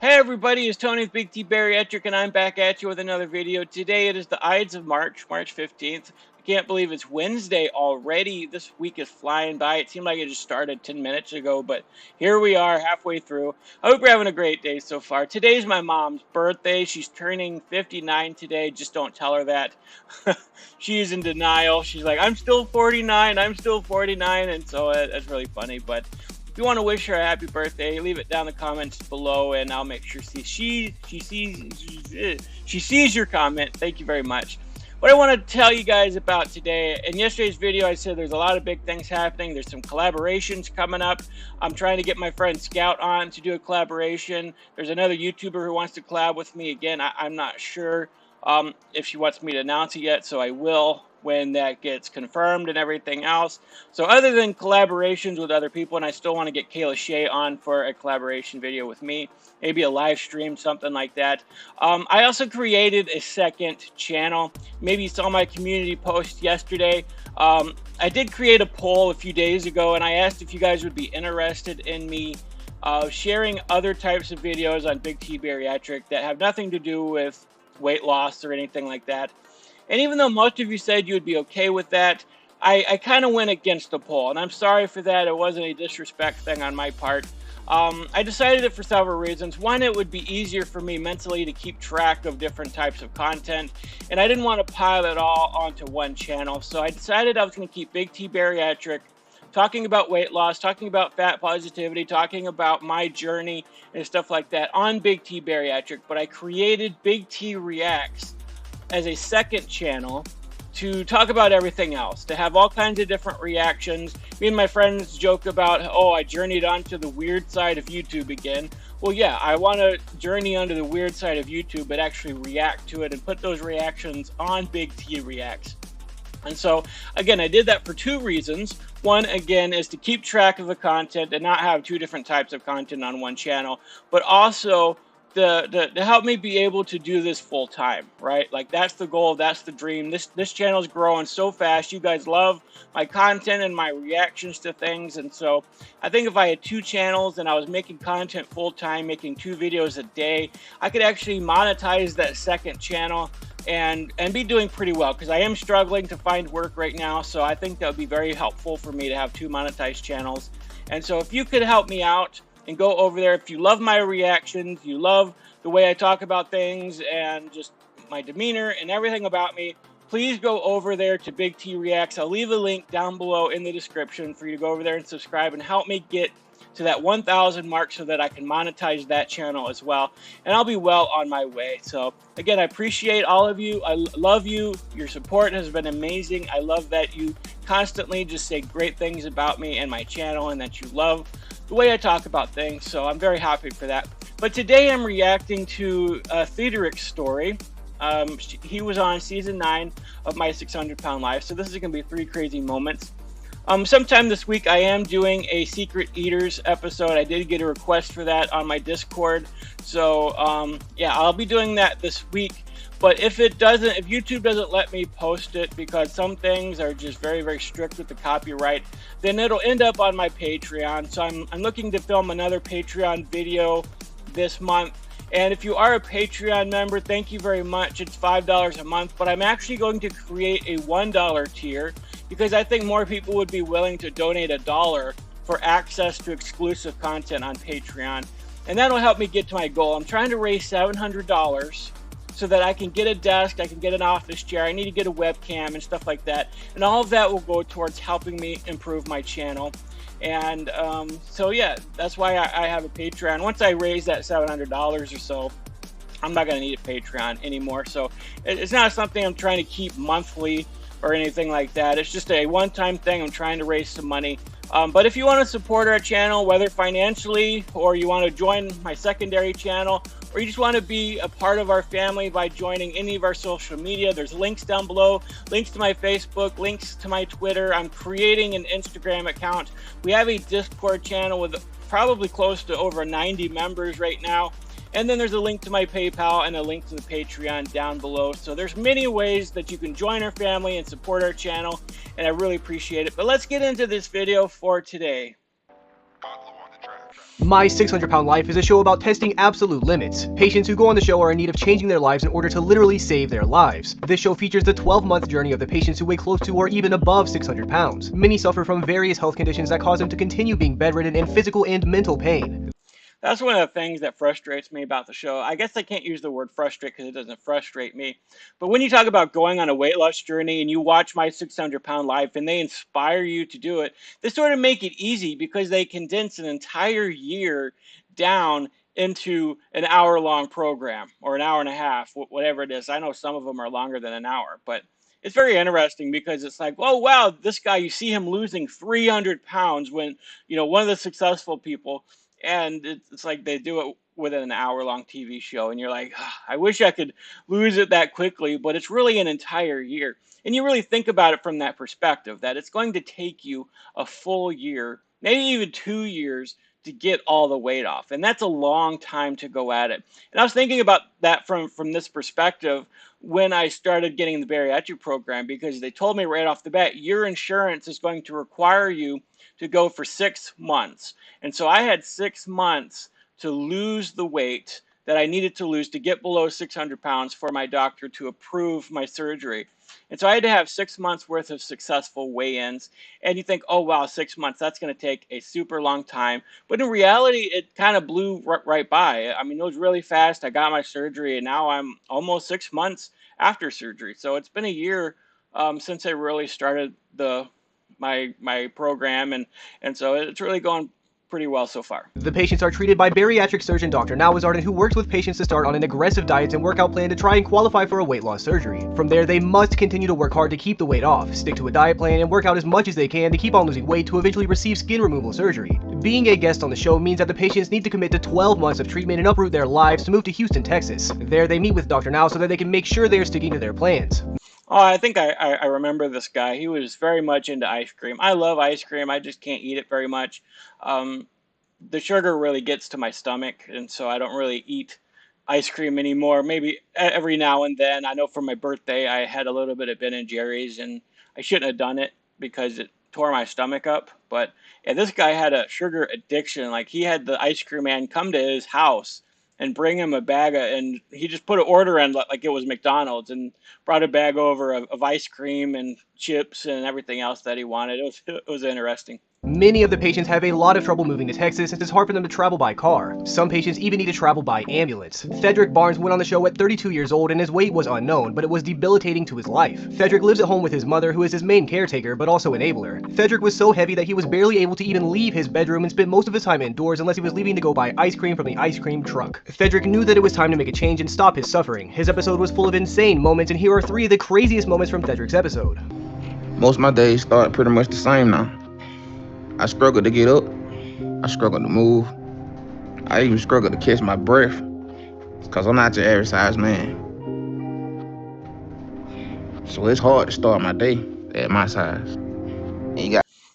Hey everybody, it's Tony with Big T Bariatric, and I'm back at you with another video. Today it is the Ides of March, March 15th. I can't believe it's Wednesday already. This week is flying by. It seemed like it just started 10 minutes ago, but here we are halfway through. I hope you're having a great day so far. Today's my mom's birthday. She's turning 59 today. Just don't tell her that. She's in denial. She's like, I'm still 49, I'm still 49, and so that's really funny, but if you want to wish her a happy birthday, leave it down in the comments below, and I'll make sure she sees your comment. Thank you very much. What I want to tell you guys about today, in yesterday's video, I said there's a lot of big things happening. There's some collaborations coming up. I'm trying to get my friend Scout on to do a collaboration. There's another YouTuber who wants to collab with me. Again, I'm not sure if she wants me to announce it yet, so I will when that gets confirmed and everything else. So other than collaborations with other people, and I still want to get Kayla Shea on for a collaboration video with me, maybe a live stream, something like that. I also created a second channel. Maybe you saw my community post yesterday. I did create a poll a few days ago, and I asked if you guys would be interested in me sharing other types of videos on Big T Bariatric that have nothing to do with weight loss or anything like that. And even though most of you said you would be okay with that, I kind of went against the poll, and I'm sorry for that. It wasn't a disrespect thing on my part. I decided it for several reasons. One, it would be easier for me mentally to keep track of different types of content, and I didn't want to pile it all onto one channel. So I decided I was going to keep Big T Bariatric, talking about weight loss, talking about fat positivity, talking about my journey and stuff like that on Big T Bariatric, but I created Big T Reacts as a second channel to talk about everything else, to have all kinds of different reactions. Me and my friends joke about, oh, I journeyed onto the weird side of YouTube again. Well, yeah, I want to journey onto the weird side of YouTube, but actually react to it and put those reactions on Big T Reacts. And so, again, I did that for two reasons. One, again, is to keep track of the content and not have two different types of content on one channel, but also to help me be able to do this full time, right? Like, that's the goal, that's the dream. This channel is growing so fast. You guys love my content and my reactions to things, and so I think if I had two channels and I was making content full time, making 2 videos a day, I could actually monetize that second channel and be doing pretty well, because I am struggling to find work right now. So I think that would be very helpful for me to have 2 monetized channels. And so if you could help me out and go over there, if you love my reactions, you love the way I talk about things and just my demeanor and everything about me, please go over there to Big T Reacts. I'll leave a link down below in the description for you to go over there and subscribe and help me get to that 1,000 mark so that I can monetize that channel as well. And I'll be well on my way. So again, I appreciate all of you. I love you. Your support has been amazing. I love that you constantly just say great things about me and my channel, and that you love the way I talk about things. So I'm very happy for that. But today I'm reacting to Thedericks' story. He was on season 9 of My 600 Pound Life. So this is going to be 3 crazy moments. Sometime this week I am doing a Secret Eaters episode. I did get a request for that on my Discord. So yeah, I'll be doing that this week. But if YouTube doesn't let me post it, because some things are just very, very strict with the copyright, then it'll end up on my Patreon. So I'm looking to film another Patreon video this month. And if you are a Patreon member, thank you very much. It's $5 a month, but I'm actually going to create a $1 tier, because I think more people would be willing to donate $1 for access to exclusive content on Patreon. And that'll help me get to my goal. I'm trying to raise $700 so that I can get a desk, I can get an office chair, I need to get a webcam and stuff like that. And all of that will go towards helping me improve my channel. And so yeah, that's why I have a Patreon. Once I raise that $700 or so, I'm not going to need a Patreon anymore. So it's not something I'm trying to keep monthly or anything like that. It's just a one-time thing. I'm trying to raise some money. But if you want to support our channel, whether financially, or you want to join my secondary channel, or you just want to be a part of our family by joining any of our social media, there's links down below, links to my Facebook, links to my Twitter. I'm creating an Instagram account. We have a Discord channel with probably close to over 90 members right now. And then there's a link to my PayPal and a link to the Patreon down below. So there's many ways that you can join our family and support our channel, and I really appreciate it. But let's get into this video for today. My 600-Pound Life is a show about testing absolute limits. Patients who go on the show are in need of changing their lives in order to literally save their lives. This show features the 12-month journey of the patients who weigh close to or even above 600 pounds. Many suffer from various health conditions that cause them to continue being bedridden in physical and mental pain. That's one of the things that frustrates me about the show. I guess I can't use the word frustrate because it doesn't frustrate me. But when you talk about going on a weight loss journey and you watch My 600-Pound Life and they inspire you to do it, they sort of make it easy because they condense an entire year down into an hour-long program or an hour and a half, whatever it is. I know some of them are longer than an hour, but it's very interesting because it's like, oh, wow, this guy, you see him losing 300 pounds when, one of the successful people, and it's like they do it within an hour-long TV show, and you're like, I wish I could lose it that quickly, but it's really an entire year. And you really think about it from that perspective, that it's going to take you a full year, maybe even 2 years, to get all the weight off. And that's a long time to go at it. And I was thinking about that from this perspective when I started getting the bariatric program, because they told me right off the bat, your insurance is going to require you to go for 6 months. And so I had 6 months to lose the weight that I needed to lose to get below 600 pounds for my doctor to approve my surgery. And so I had to have 6 months worth of successful weigh-ins. And you think, oh, wow, 6 months, that's going to take a super long time. But in reality, it kind of blew right by. I mean, it was really fast. I got my surgery, and now I'm almost 6 months after surgery. So it's been a year since I really started my program, and so it's really going pretty well so far. The patients are treated by bariatric surgeon Dr. Now, who works with patients to start on an aggressive diet and workout plan to try and qualify for a weight loss surgery. From there, they must continue to work hard to keep the weight off, stick to a diet plan, and work out as much as they can to keep on losing weight to eventually receive skin removal surgery. Being a guest on the show means that the patients need to commit to 12 months of treatment and uproot their lives to move to Houston, Texas. There, they meet with Dr. Now so that they can make sure they are sticking to their plans. Oh, I think I remember this guy. He was very much into ice cream. I love ice cream. I just can't eat it very much. The sugar really gets to my stomach, and so I don't really eat ice cream anymore. Maybe every now and then. I know for my birthday I had a little bit of Ben & Jerry's, and I shouldn't have done it because it tore my stomach up. But yeah, this guy had a sugar addiction. Like, he had the ice cream man come to his house and bring him a bag and he just put an order in like it was McDonald's and brought a bag over of ice cream and chips and everything else that he wanted. It was interesting. Many of the patients have a lot of trouble moving to Texas since it's hard for them to travel by car. Some patients even need to travel by ambulance. Thederick Barnes went on the show at 32 years old and his weight was unknown, but it was debilitating to his life. Thederick lives at home with his mother, who is his main caretaker, but also enabler. Thederick was so heavy that he was barely able to even leave his bedroom and spent most of his time indoors unless he was leaving to go buy ice cream from the ice cream truck. Thederick knew that it was time to make a change and stop his suffering. His episode was full of insane moments, and here are 3 of the craziest moments from Thederick's episode. Most of my days start pretty much the same now. I struggle to get up. I struggle to move. I even struggle to catch my breath because I'm not your average size man. So it's hard to start my day at my size.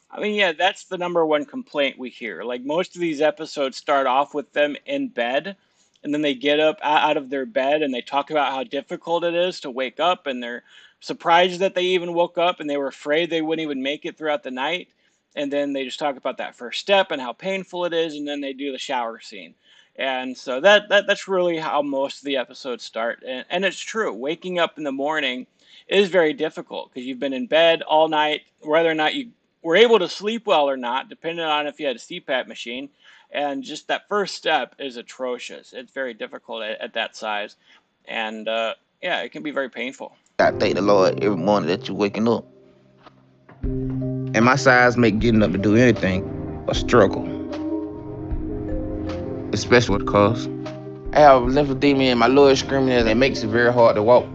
I mean, yeah, that's the number one complaint we hear. Like, most of these episodes start off with them in bed, and then they get up out of their bed and they talk about how difficult it is to wake up, and they're surprised that they even woke up, and they were afraid they wouldn't even make it throughout the night. And then they just talk about that first step and how painful it is, and then they do the shower scene. And so that's really how most of the episodes start. And it's true. Waking up in the morning is very difficult because you've been in bed all night, whether or not you were able to sleep well or not, depending on if you had a CPAP machine. And just that first step is atrocious. It's very difficult at that size. And yeah, it can be very painful. I thank the Lord every morning that you're waking up. And my size make getting up to do anything a struggle. Especially because I have lymphedema in my lower extremities that makes it very hard to walk.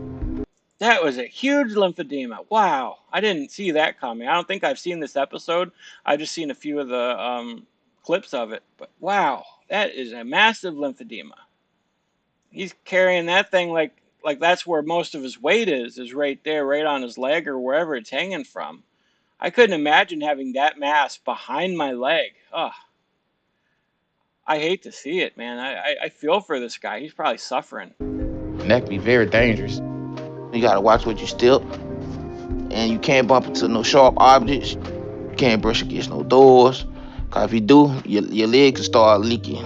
That was a huge lymphedema. Wow. I didn't see that coming. I don't think I've seen this episode. I've just seen a few of the clips of it. But wow, that is a massive lymphedema. He's carrying that thing like that's where most of his weight is right there, right on his leg or wherever it's hanging from. I couldn't imagine having that mass behind my leg. Oh, I hate to see it, man. I feel for this guy. He's probably suffering. And that can be very dangerous. You gotta watch what you step. And you can't bump into no sharp objects. You can't brush against no doors. 'Cause if you do, your legs will start leaking.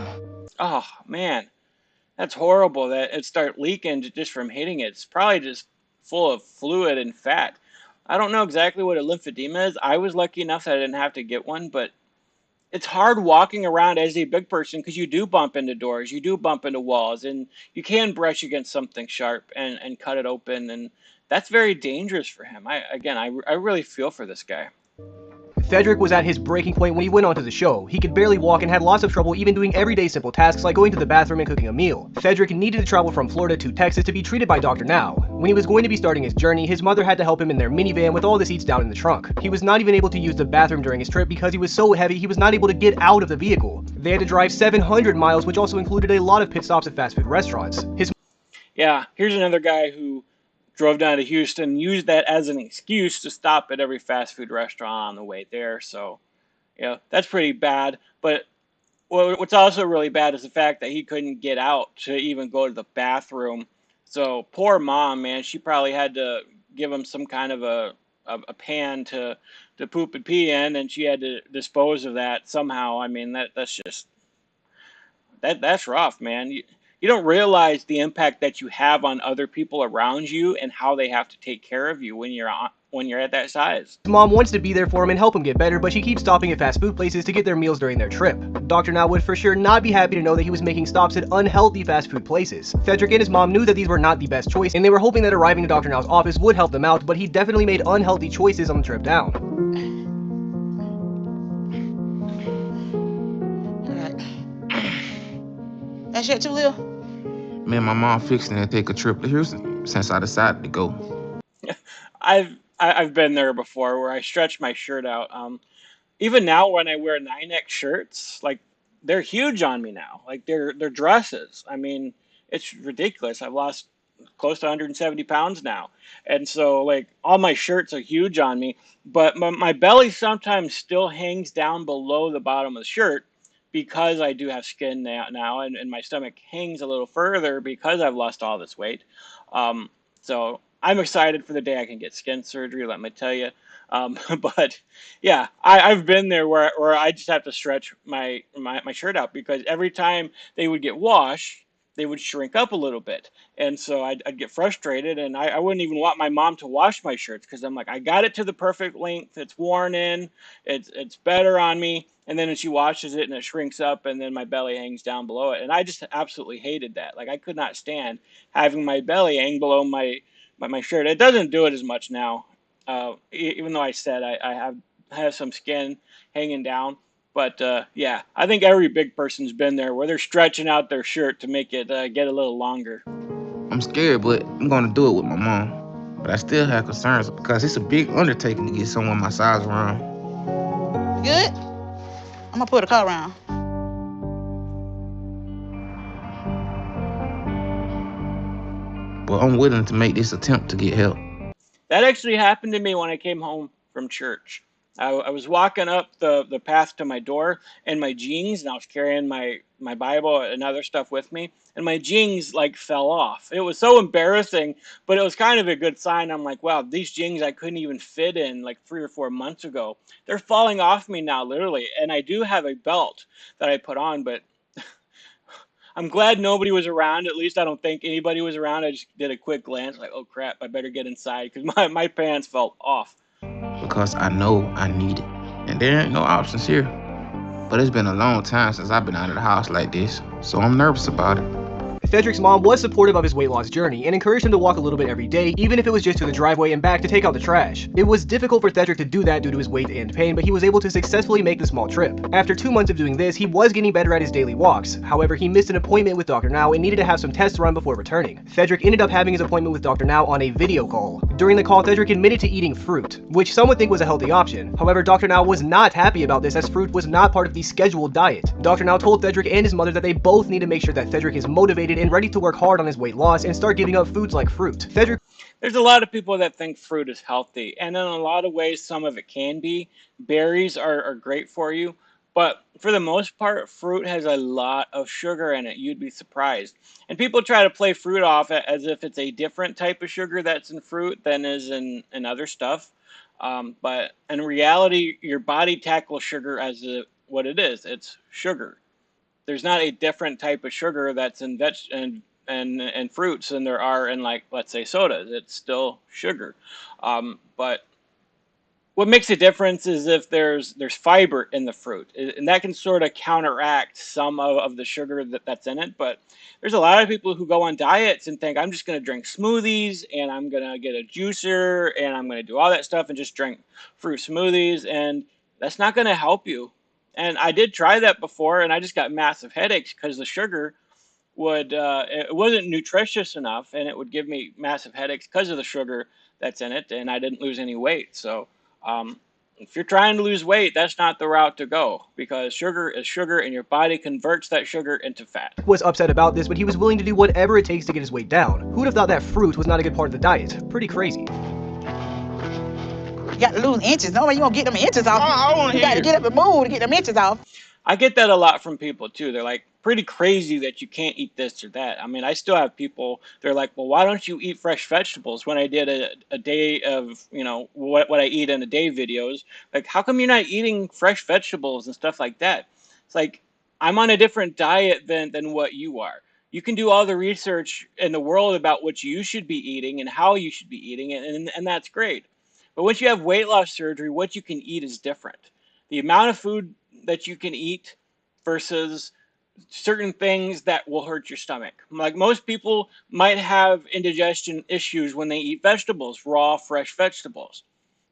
Oh man, that's horrible that it start leaking just from hitting it. It's probably just full of fluid and fat. I don't know exactly what a lymphedema is. I was lucky enough that I didn't have to get one, but it's hard walking around as a big person because you do bump into doors, you do bump into walls, and you can brush against something sharp and cut it open, and that's very dangerous for him. I really feel for this guy. Thederick was at his breaking point when he went onto the show. He could barely walk and had lots of trouble even doing everyday simple tasks like going to the bathroom and cooking a meal. Thederick needed to travel from Florida to Texas to be treated by Dr. Now. When he was going to be starting his journey, his mother had to help him in their minivan with all the seats down in the trunk. He was not even able to use the bathroom during his trip because he was so heavy he was not able to get out of the vehicle. They had to drive 700 miles, which also included a lot of pit stops at fast food restaurants. Yeah, here's another guy who drove down to Houston, used that as an excuse to stop at every fast food restaurant on the way there. So, yeah, that's pretty bad. But what's also really bad is the fact that he couldn't get out to even go to the bathroom. So poor mom, man, she probably had to give him some kind of a pan to poop and pee in, and she had to dispose of that somehow. I mean, that's rough, man. You don't realize the impact that you have on other people around you and how they have to take care of you when you're at that size. His mom wants to be there for him and help him get better, but she keeps stopping at fast food places to get their meals during their trip. Dr. Now would for sure not be happy to know that he was making stops at unhealthy fast food places. Thederick and his mom knew that these were not the best choice, and they were hoping that arriving at Dr. Now's office would help them out, but he definitely made unhealthy choices on the trip down. That shit too little? Me and my mom fixing to take a trip to Houston since I decided to go. I've been there before where I stretched my shirt out. Even now when I wear 9X shirts, like they're huge on me now. Like they're dresses. I mean, it's ridiculous. I've lost close to 170 pounds now. And so like all my shirts are huge on me, but my belly sometimes still hangs down below the bottom of the shirt because I do have skin now and my stomach hangs a little further because I've lost all this weight. So I'm excited for the day I can get skin surgery, let me tell you. But yeah, I've been there where I just have to stretch my shirt out because every time they would get washed, they would shrink up a little bit. And so I'd get frustrated, and I wouldn't even want my mom to wash my shirts because I'm like, I got it to the perfect length. It's worn in. It's better on me. And then she washes it and it shrinks up, and then my belly hangs down below it. And I just absolutely hated that. Like I could not stand having my belly hang below my shirt. It doesn't do it as much now, even though I said I have some skin hanging down. But yeah, I think every big person's been there where they're stretching out their shirt to make it get a little longer. I'm scared, but I'm gonna do it with my mom. But I still have concerns because it's a big undertaking to get someone my size around. Good? I'm gonna put a car around. But I'm willing to make this attempt to get help. That actually happened to me when I came home from church. I was walking up the path to my door in my jeans, and I was carrying my Bible and other stuff with me, and my jeans like fell off. It was so embarrassing, but it was kind of a good sign. I'm like, wow, these jeans I couldn't even fit in like 3 or 4 months ago. They're falling off me now, literally. And I do have a belt that I put on, but I'm glad nobody was around. At least I don't think anybody was around. I just did a quick glance, like, oh crap, I better get inside because my pants fell off. Because I know I need it. And there ain't no options here. But it's been a long time since I've been out of the house like this, so I'm nervous about it. Thederick's mom was supportive of his weight loss journey and encouraged him to walk a little bit every day, even if it was just to the driveway and back to take out the trash. It was difficult for Thederick to do that due to his weight and pain, but he was able to successfully make the small trip. After 2 months of doing this, he was getting better at his daily walks. However, he missed an appointment with Dr. Now and needed to have some tests run before returning. Thederick ended up having his appointment with Dr. Now on a video call. During the call, Thederick admitted to eating fruit, which some would think was a healthy option. However, Dr. Now was not happy about this as fruit was not part of the scheduled diet. Dr. Now told Thederick and his mother that they both need to make sure that Thederick is motivated and ready to work hard on his weight loss and start giving up foods like fruit. There's a lot of people that think fruit is healthy, and in a lot of ways, some of it can be. Berries are great for you, but for the most part, fruit has a lot of sugar in it. You'd be surprised. And people try to play fruit off as if it's a different type of sugar that's in fruit than is in other stuff. But in reality, your body tackles sugar as what it is. It's sugar. There's not a different type of sugar that's in and fruits than there are in, like, let's say, sodas. It's still sugar. But what makes a difference is if there's fiber in the fruit, and that can sort of counteract some of the sugar that's in it. But there's a lot of people who go on diets and think, I'm just going to drink smoothies, and I'm going to get a juicer, and I'm going to do all that stuff and just drink fruit smoothies, and that's not going to help you. And I did try that before, and I just got massive headaches because the sugar would it wasn't nutritious enough, and it would give me massive headaches because of the sugar that's in it, and I didn't lose any weight. So if you're trying to lose weight, that's not the route to go, because sugar is sugar, and your body converts that sugar into fat. Was upset about this, but he was willing to do whatever it takes to get his weight down. Who'd have thought that fruit was not a good part of the diet? Pretty crazy. You got to lose inches. No way you gonna get them inches off. You got to get up and move to get them inches off. I get that a lot from people too. They're like, pretty crazy that you can't eat this or that. I mean, I still have people, they're like, well, why don't you eat fresh vegetables? When I did a day of, what I eat in a day videos, like, how come you're not eating fresh vegetables and stuff like that? It's like, I'm on a different diet than what you are. You can do all the research in the world about what you should be eating and how you should be eating it, and that's great. But once you have weight loss surgery, what you can eat is different. The amount of food that you can eat versus certain things that will hurt your stomach. Like, most people might have indigestion issues when they eat vegetables, raw, fresh vegetables.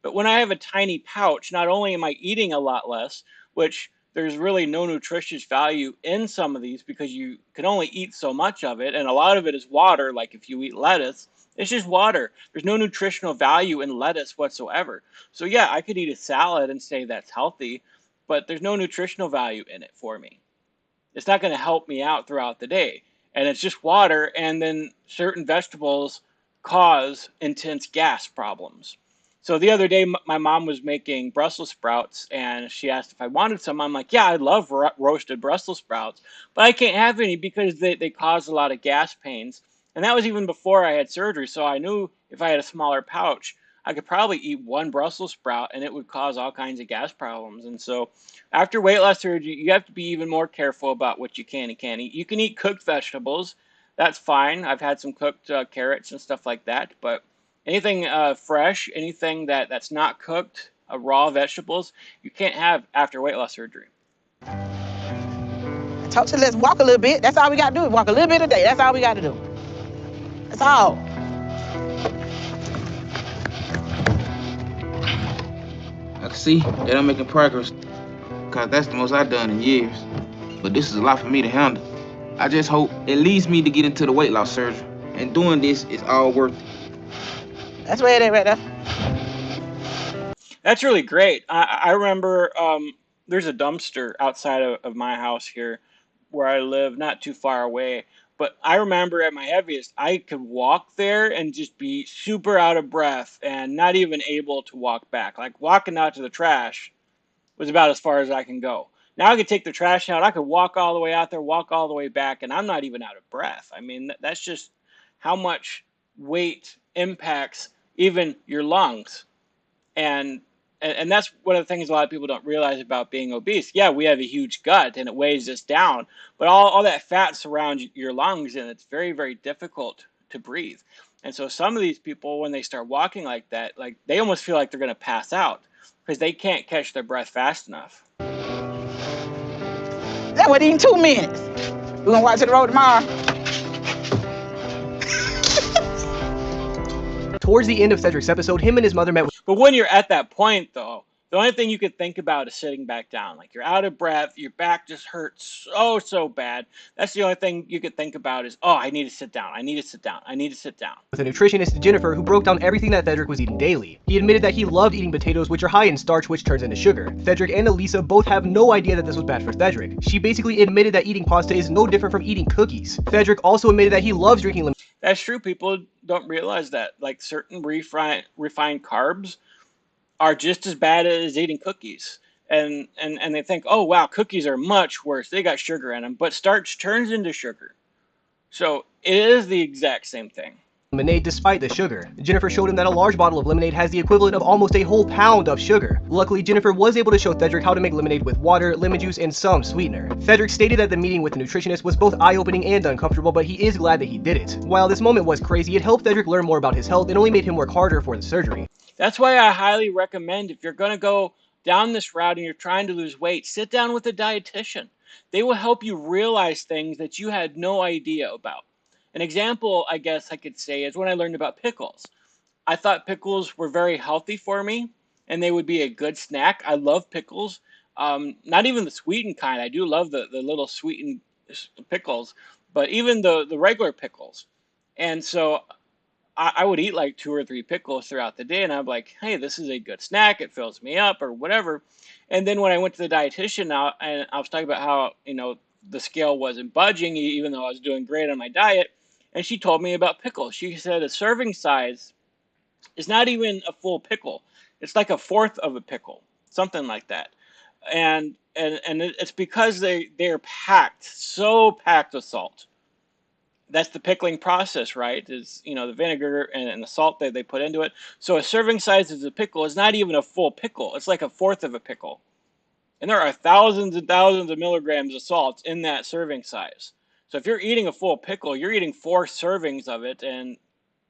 But when I have a tiny pouch, not only am I eating a lot less, which there's really no nutritious value in some of these because you can only eat so much of it, and a lot of it is water. Like, if you eat lettuce, it's just water. There's no nutritional value in lettuce whatsoever. So yeah, I could eat a salad and say that's healthy, but there's no nutritional value in it for me. It's not going to help me out throughout the day. And it's just water, and then certain vegetables cause intense gas problems. So the other day, my mom was making Brussels sprouts, and she asked if I wanted some. I'm like, yeah, I love roasted Brussels sprouts, but I can't have any because they cause a lot of gas pains. And that was even before I had surgery, so I knew if I had a smaller pouch, I could probably eat one Brussels sprout and it would cause all kinds of gas problems. And so after weight loss surgery, you have to be even more careful about what you can and can't eat. You can eat cooked vegetables. That's fine. I've had some cooked carrots and stuff like that. But anything fresh, anything that's not cooked, raw vegetables, you can't have after weight loss surgery. I told you, let's walk a little bit. That's all we got to do. Walk a little bit a day. That's all we got to do. That's all. I can see that I'm making progress, because that's the most I've done in years. But this is a lot for me to handle. I just hope it leads me to get into the weight loss surgery. And doing this is all worth it. That's where it is right there. That's really great. I remember there's a dumpster outside of my house here where I live, not too far away. But I remember at my heaviest, I could walk there and just be super out of breath and not even able to walk back. Like, walking out to the trash was about as far as I can go. Now I could take the trash out. I could walk all the way out there, walk all the way back, and I'm not even out of breath. I mean, that's just how much weight impacts even your lungs. And that's one of the things a lot of people don't realize about being obese. Yeah, we have a huge gut and it weighs us down, but all that fat surrounds your lungs, and it's very, very difficult to breathe. And so some of these people, when they start walking like that, like, they almost feel like they're going to pass out because they can't catch their breath fast enough. That would eat 2 minutes. We're going to walk to the road tomorrow. Towards the end of Thederick's episode, him and his mother met with... But when you're at that point, though, the only thing you could think about is sitting back down. Like, you're out of breath, your back just hurts so bad. That's the only thing you could think about is, oh, I need to sit down, I need to sit down, I need to sit down. With a nutritionist, Jennifer, who broke down everything that Thederick was eating daily. He admitted that he loved eating potatoes, which are high in starch, which turns into sugar. Thederick and Elisa both have no idea that this was bad for Thederick. She basically admitted that eating pasta is no different from eating cookies. Thederick also admitted that he loves drinking That's true. People don't realize that. Like, certain refined carbs are just as bad as eating cookies. And they think, oh, wow, cookies are much worse. They got sugar in them. But starch turns into sugar. So it is the exact same thing. lemonade despite the sugar. Jennifer showed him that a large bottle of lemonade has the equivalent of almost a whole pound of sugar. Luckily, Jennifer was able to show Thederick how to make lemonade with water, lemon juice, and some sweetener. Thederick stated that the meeting with the nutritionist was both eye-opening and uncomfortable, but he is glad that he did it. While this moment was crazy, it helped Thederick learn more about his health and only made him work harder for the surgery. That's why I highly recommend, if you're going to go down this route and you're trying to lose weight, sit down with a dietitian. They will help you realize things that you had no idea about. An example, I guess I could say, is when I learned about pickles. I thought pickles were very healthy for me, and they would be a good snack. I love pickles. Not even the sweetened kind. I do love the little sweetened pickles, but even the regular pickles. And so I would eat like 2 or 3 pickles throughout the day, and I'm like, hey, this is a good snack. It fills me up or whatever. And then when I went to the dietitian now, and I was talking about how, the scale wasn't budging, even though I was doing great on my diet, and she told me about pickles. She said a serving size is not even a full pickle. It's like a fourth of a pickle, something like that. And it's because they're packed, so packed with salt. That's the pickling process, right? Is, the vinegar and the salt that they put into it. So a serving size of a pickle is not even a full pickle. It's like a fourth of a pickle. And there are thousands and thousands of milligrams of salt in that serving size. So if you're eating a full pickle, you're eating 4 servings of it, and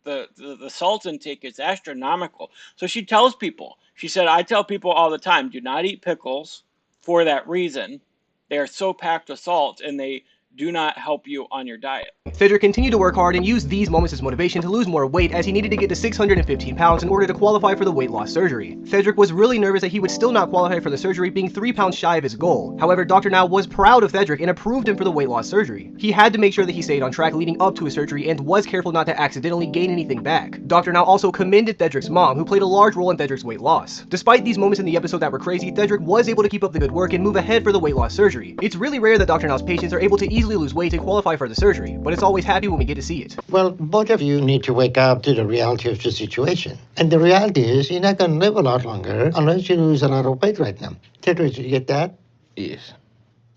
the salt intake is astronomical. So she tells people, she said, I tell people all the time, do not eat pickles for that reason. They are so packed with salt, and they do not help you on your diet. Thederick continued to work hard and used these moments as motivation to lose more weight, as he needed to get to 615 pounds in order to qualify for the weight loss surgery. Thederick was really nervous that he would still not qualify for the surgery, being 3 pounds shy of his goal. However, Dr. Now was proud of Thederick and approved him for the weight loss surgery. He had to make sure that he stayed on track leading up to his surgery and was careful not to accidentally gain anything back. Dr. Now also commended Thederick's mom, who played a large role in Thederick's weight loss. Despite these moments in the episode that were crazy, Thederick was able to keep up the good work and move ahead for the weight loss surgery. It's really rare that Dr. Now's patients are able to easily lose weight and qualify for the surgery, but it's always happy when we get to see it. Well, both of you need to wake up to the reality of the situation. And the reality is you're not going to live a lot longer unless you lose a lot of weight right now. Thederick, did you get that? Yes.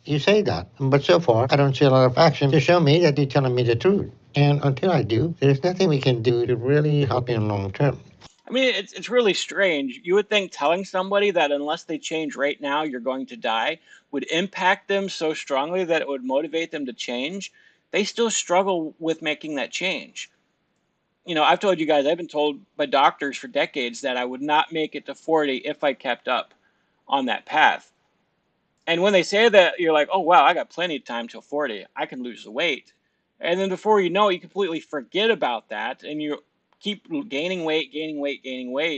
You say that, but so far I don't see a lot of action to show me that you're telling me the truth. And until I do, there's nothing we can do to really help you in the long term. I mean, it's really strange. You would think telling somebody that unless they change right now, you're going to die, would impact them so strongly that it would motivate them to change. They still struggle with making that change. I've told you guys, I've been told by doctors for decades that I would not make it to 40 if I kept up on that path. And when they say that, you're like, oh, wow, I got plenty of time till 40. I can lose the weight. And then before you know it, you completely forget about that, and you keep gaining weight,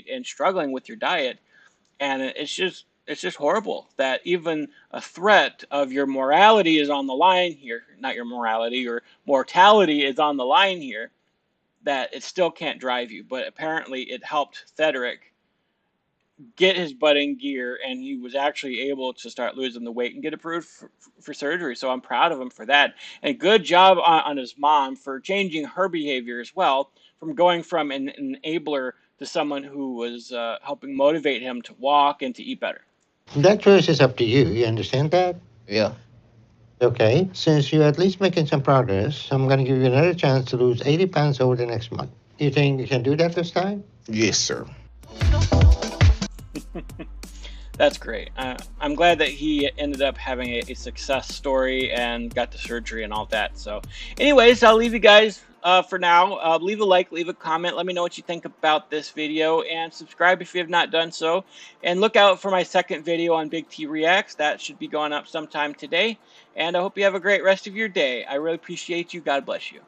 and struggling with your diet. And it's just horrible that even a threat of your morality is on the line here. Not your morality, your mortality is on the line here, that it still can't drive you. But apparently it helped Thederick get his butt in gear, and he was actually able to start losing the weight and get approved for surgery. So I'm proud of him for that. And good job on his mom for changing her behavior as well, from going from an enabler to someone who was helping motivate him to walk and to eat better. That choice is up to you. You understand that? Yeah. Okay, since you're at least making some progress, I'm going to give you another chance to lose 80 pounds over the next month. You think you can do that this time? Yes, sir. That's great. I'm glad that he ended up having a success story and got the surgery and all that. So anyways, I'll leave you guys for now. Leave a like, leave a comment. Let me know what you think about this video, and subscribe if you have not done so. And look out for my second video on Big T Reacts. That should be going up sometime today. And I hope you have a great rest of your day. I really appreciate you. God bless you.